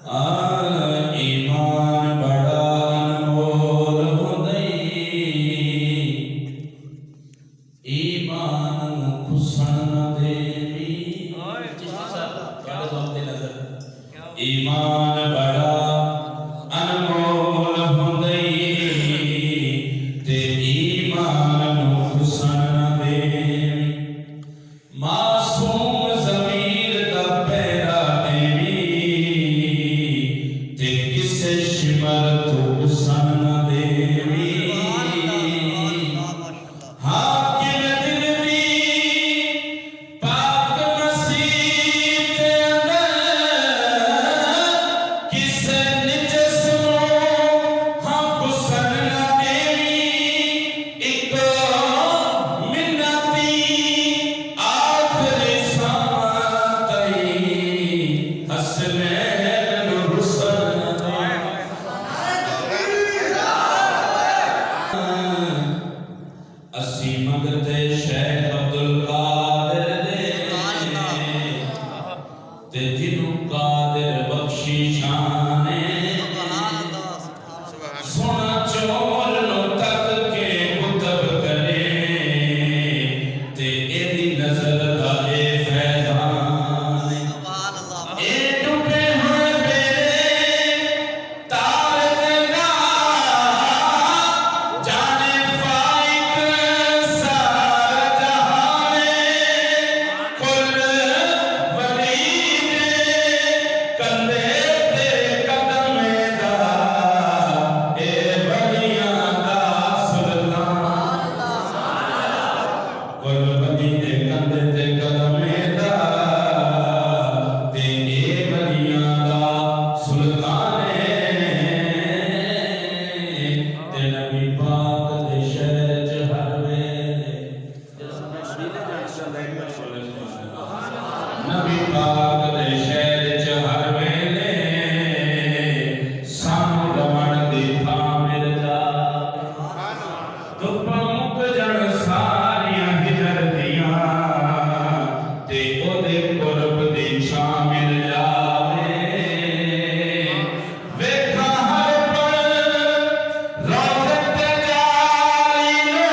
ایمان بڑاانمول ہوندای ایمان کھسن نہ دیوی ایمان بڑا انمول ہوندای تے ایمان کھسن نہ دیوی معصوم ضمیر دا پیرا دیوی تے کسے شمر تو کھسن نہ دیوی حاکم دل دی پاک مسیح تے اندر کسے نجس نو ہاں کھسن نہ دیوی ایک منتی آخری ساں تئی حسنین حسن اسی منگتے شیخ عبدالقادر دے تے جنوں قادر بخشی شانے سونا چول نو تک کے کتب کرے تے ایدی نظر دا اے فیضان اے ڈوبے ہوئے میرے تار دے نام جانے فائق سارا جہانے کل ولی نے کندے تے قدم دا اے ولیاں دا سلطان کل ولی نے کندے تے قدم دا تے اے ولیاں دا سلطان تے نبی پاک دے شہر چ ہر ویلے نبی پاک دے شہر چ ہر ویلے سانو رمن دی تھاں مل جا دھپ مک جن ساریاں ہجر دیاں تے او دے قرب دی چھاں مل جاوے ویکھاں ہر پل روزت جاری نو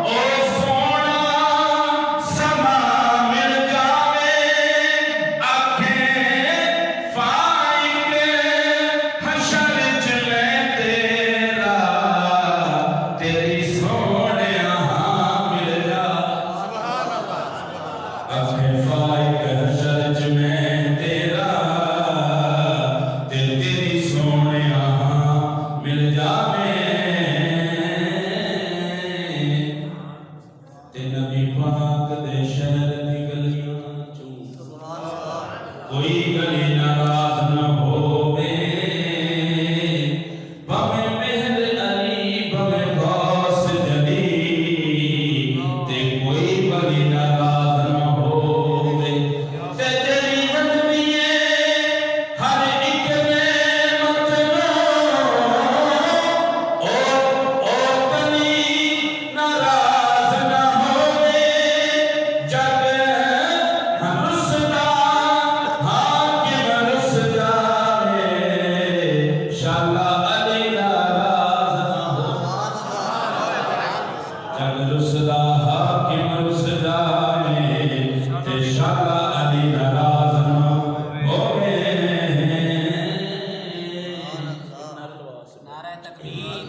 او سونا سما مل جاوے آنکھیں فائق حشر چ میں تیرا تیری سونیا مل جا آنکھیں فائق حشر چ میں تیرا تے تیری سونیا مل جاوے تے نبی پاک دے شہر دی گلیاں چوں کوئی گلی ناراض نہ ہووے بھویں مہر علی بھویں غوث جلی تے کوئی گلی ناراض نہ ہووے تے جڑی وڈنی ہے ہر ایک نعمت نو او کلی ناراض نہ ہووے جگ رسدا حاکم رس جاوے شالا علی ناراض نہ ہو جگ رسدا حاکم رس جاوے تے شالا علی ناراض نہ ہووے نعرہ تکبیر